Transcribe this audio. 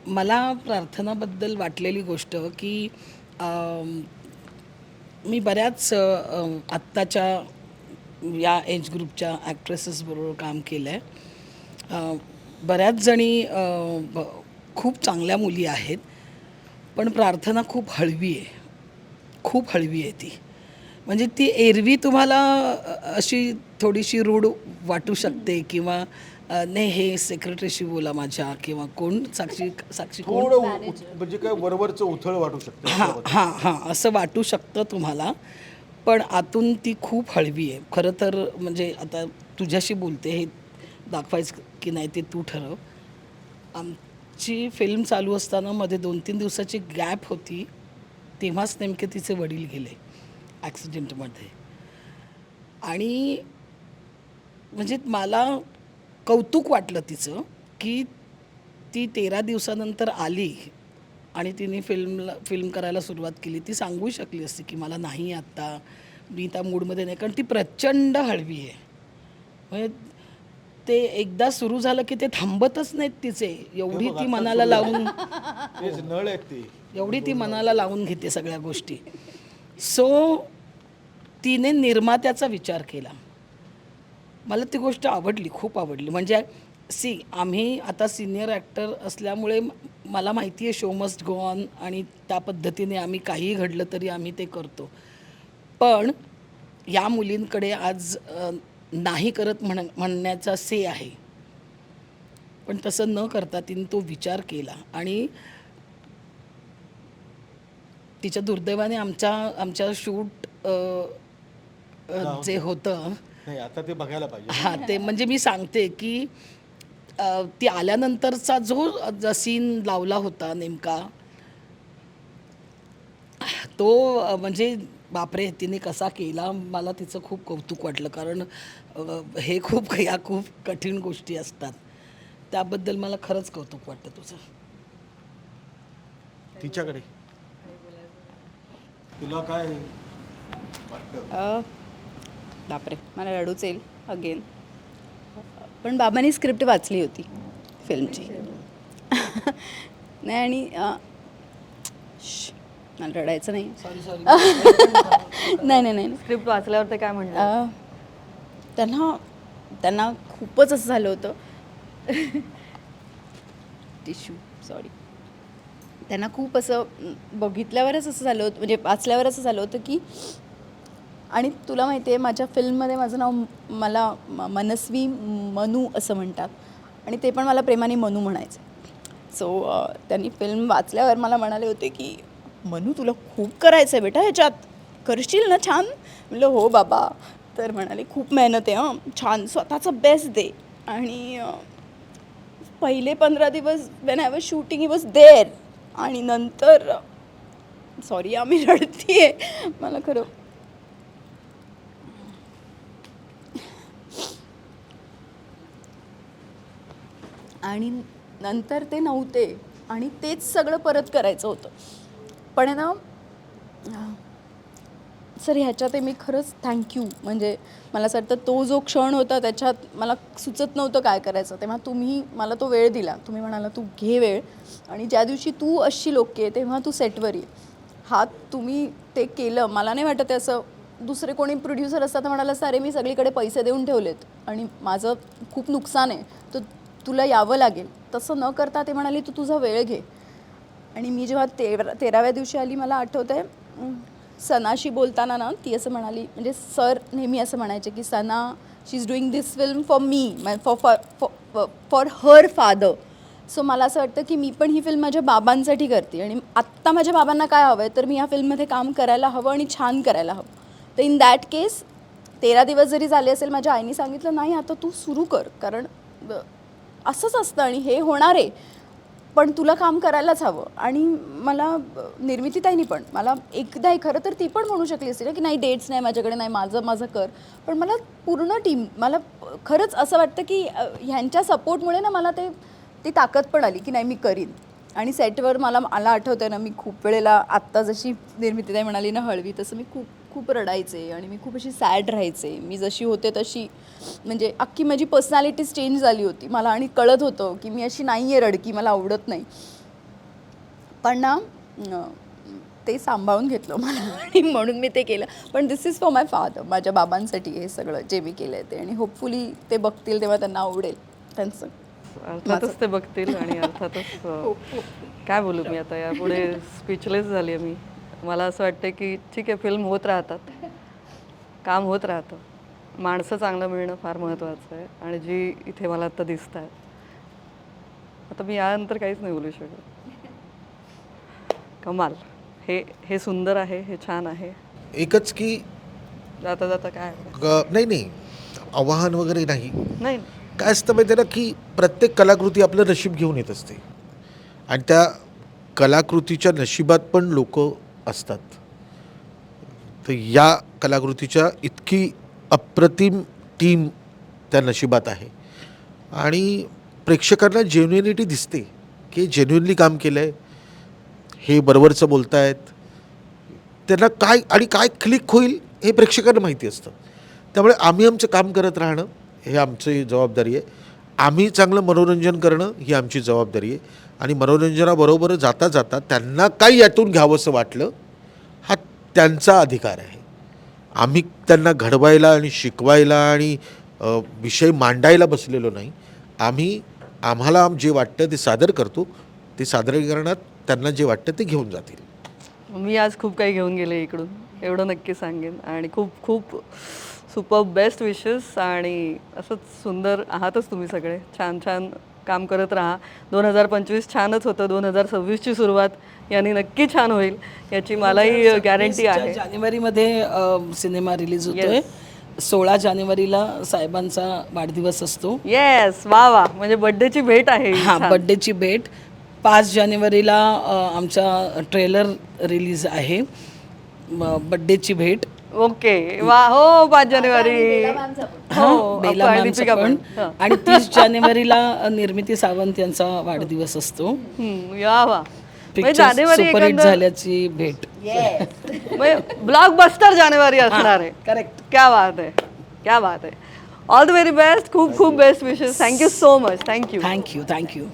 मला प्रार्थनाबद्दल वाटलेली गोष्ट की मी बऱ्याच आत्ताच्या या एज ग्रुपच्या ॲक्ट्रेसेसबरोबर काम केलं आहे. बऱ्याच जणी खूप चांगल्या मुली आहेत, पण प्रार्थना खूप हळवी आहे, खूप हळवी आहे ती. म्हणजे ती एरवी तुम्हाला अशी थोडीशी रूढ वाटू शकते किंवा नाही हे सेक्रेटरीशी बोला माझ्या किंवा कोण साक्षी साक्षी कोण थोडं म्हणजे काय वरवरचं उथळ वाटू शकते हां हां हां असं वाटू शकतं तुम्हाला, पण आतून ती खूप हळवी आहे. खरं तर म्हणजे आता तुझ्याशी बोलते हे दाखवायचं की नाही ते तू ठरव. आमची फिल्म चालू असताना मध्ये 2-3 दिवसाची गॅप होती, तेव्हाच नेमके तिचे वडील गेले ॲक्सिडेंटमध्ये. आणि म्हणजे मला कौतुक वाटलं तिचं की ती 13 दिवसानंतर आली आणि तिने फिल्म करायला सुरुवात केली. ती सांगू शकली असती की मला नाही आत्ता, मी त्या मूडमध्ये नाही, कारण ती प्रचंड हळवी आहे. म्हणजे ते एकदा सुरू झालं की ते थांबतच नाहीत तिचे. हे एवढी बघ ती आता मनाला सुरू लावून तेच नळ आहेत ते. एवढी ती मनाला लावून घेते सगळ्या गोष्टी. सो तिने निर्मात्याचा विचार केला. मला ती गोष्ट आवडली, खूप आवडली. म्हणजे आम्ही आता सिनियर ॲक्टर असल्यामुळे मला माहिती आहे शो मस्ट गो ऑन आणि त्या पद्धतीने आम्ही काहीही घडलं तरी आम्ही ते करतो. पण या मुलींकडे आज नाही करत म्हणण्याचा से आहे. पण तसं न करता तिने तो विचार केला आणि तिच्या दुर्दैवाने आमच्या शूट जाऊ जे दे. होतं नाही आता ते बघायला पाहिजे. हां, ते म्हणजे मी सांगते की ती आल्यानंतरचा जो सीन लावला होता नेमका, तो म्हणजे बापरे तिने कसा केला. मला तिचं खूप कौतुक वाटलं, कारण हे खूप कठीण गोष्टी असतात. त्याबद्दल मला खरंच कौतुक वाटतं तुझं. तिच्याकडे तुला काय वाटतं? बापरे मला रडूच येईल अगेन. पण बाबांनी स्क्रिप्ट वाचली होती फिल्मची. नाही आणि मला रडायचं नाही. सॉरी नाही नाही नाही स्क्रिप्ट वाचल्यावर ते काय म्हणलं? त्यांना त्यांना खूपच असं झालं होतं. Tissue sorry. त्यांना खूप असं बघितल्यावरच असं झालं होतं, म्हणजे वाचल्यावर असं झालं होतं की, आणि तुला माहिती आहे माझ्या फिल्ममध्ये माझं नाव मला मनस्वी मनू असं म्हणतात आणि ते पण मला प्रेमाने मनू म्हणायचं. सो त्यांनी फिल्म वाचल्यावर मला म्हणाले होते की मनू तुला खूप करायचं आहे बेटा ह्याच्यात, करशील ना छान. म्हणलं हो बाबा. तर म्हणाले खूप मेहनत आहे हां, छान स्वतःचा बेस्ट दे. आणि पहिले 15 दिवस when I was shooting he was there. आणि नंतर सॉरी आम्ही रडतीये मला खरं. आणि नंतर ते नव्हते आणि तेच सगळं परत करायचं होतं. पण आहे ना सर ह्याच्यात मी खरंच थँक्यू. म्हणजे मला असं वाटतं तो जो क्षण होता त्याच्यात मला सुचत नव्हतं काय करायचं, तेव्हा तुम्ही मला तो वेळ दिला. तुम्ही म्हणाला तू घे वेळ आणि ज्या दिवशी तू अशी लोके तेव्हा तू सेटवर ये. हा तुम्ही ते केलं. मला नाही वाटत आहे असं दुसरे कोणी प्रोड्युसर असतात तर म्हणाला अरे मी सगळीकडे पैसे देऊन ठेवलेत आणि माझं खूप नुकसान आहे तर तुला यावं लागेल. तसं न करता ते म्हणाले तू तुझा वेळ घे. आणि मी जेव्हा 13व्या दिवशी आली मला आठवतं आहे सनाशी बोलताना ना ती असं म्हणाली, म्हणजे सर नेहमी असं म्हणायचे की Sana she is doing this film for me, for her father. So मला असं वाटतं की मी पण ही फिल्म माझ्या बाबांसाठी करते आणि आत्ता माझ्या बाबांना काय हवं आहे तर मी या फिल्ममध्ये काम करायला हवं आणि छान करायला हवं. तर इन दॅट केस 13 दिवस जरी झाले असेल माझ्या आईने सांगितलं नाही आता तू सुरू कर, कारण असंच असतं आणि हे होणार आहे पण तुला काम करायलाच हवं. आणि मला निर्मितीताईंनी पण मला एकदा खरं तर ती पण म्हणू शकली असती ना की नाही डेट्स नाही माझ्याकडे, नाही माझं कर. पण मला पूर्ण टीम, मला खरंच असं वाटतं की ह्यांच्या सपोर्टमुळे ना मला ती ताकद पण आली की नाही मी करीन. आणि सेटवर मला आठवतं ना मी खूप वेळेला आत्ता जशी निर्मितीताई म्हणाली ना हळवी, तसं मी खूप रडायचे आणि मी खूप अशी सॅड राहायचे. मी जशी होते तशी, म्हणजे अख्खी माझी पर्सनॅलिटीच चेंज झाली होती मला आणि कळत होतं की मी अशी नाही आहे रडकी, मला आवडत नाही. पण ना ते सांभाळून घेतलं मला आणि म्हणून मी ते केलं. पण दिस इज फॉर माय फादर, माझ्या बाबांसाठी हे सगळं जे मी केलं आहे ते. आणि होपफुली ते बघतील तेव्हा त्यांना आवडेल त्यांचं. अर्थातच ते बघतील आणि अर्थातच काय बोलू मी आता यापुढे स्पीचलेस झाली आहे मी. मला असं वाटतं की ठीक आहे, फिल्म होत राहतात, काम होत राहतं, माणसं चांगलं मिळणं फार महत्त्वाचं आहे. आणि जी इथे मला आता दिसत आहेत, आता मी यानंतर काहीच नाही बोलू शकत. कमाल, हे सुंदर आहे, हे छान आहे. एकच की जाता जाता काय नाही आव्हान वगैरे नाही. नाही काय असतं माहिती आहे ना की प्रत्येक कलाकृती आपलं नशीब घेऊन येत असते आणि त्या कलाकृतीच्या नशिबात पण लोक असतात. तर या कलाकृतीच्या इतकी अप्रतिम टीम त्या नशिबात आहे आणि प्रेक्षकांना जेन्युइनिटी दिसते की जेन्युइनली काम केलं आहे, हे बरोबरचं बोलतायत, त्यांना काय आणि काय क्लिक होईल हे प्रेक्षकांना माहिती असतं. त्यामुळे आम्ही आमचं काम करत राहणं हे आमची जबाबदारी आहे. आम्ही चांगलं मनोरंजन करणं ही आमची जबाबदारी आहे. आणि मनोरंजनाबरोबर जाता जाता त्यांना काही यातून घ्यावंसं वाटलं हा त्यांचा अधिकार आहे. आम्ही त्यांना घडवायला आणि शिकवायला आणि विषय मांडायला बसलेलो नाही. आम्हाला जे वाटतं ते सादर करतो. ते सादरीकरणात त्यांना जे वाटतं ते घेऊन जातील. मी आज खूप काही घेऊन गेले इकडून, एवढं नक्की सांगेन. आणि खूप खूप सुपर बेस्ट विशेस. आणि असंच सुंदर आहातच तुम्ही सगळे, छान छान काम करत राहा. 2025 छानच होतं, 2026ची सुरुवात यांनी नक्की छान होईल याची मलाही गॅरंटी आहे. जानेवारीमध्ये सिनेमा रिलीज होतोय. 16 जानेवारीला साहेबांचा वाढदिवस असतो. येस, वा वा, म्हणजे बर्थडेची भेट आहे ही. हां, छान. बड्डेची भेट. 5 जानेवारीला आमचा ट्रेलर रिलीज आहे, बड्डेची भेट. ओके, वा, हो, 5 जानेवारी. हो, बेला आणि मॅमचा दीपिका पण. पण. आणि 30 जानेवारीला निर्मिती सावंत यांचा वाढदिवस असतो. या वा, म्हणजे पिक्चर जानेवारी सुपरहिट एकंदर झाल्याची भेट. ब्लॉकबस्टर जानेवारी असणार आहे. करेक्ट. क्या बात आहे, क्या बात आहे. ऑल द व्हेरी बेस्ट, खूप खूप best wishes. Thank you so much. Thank you. Thank you.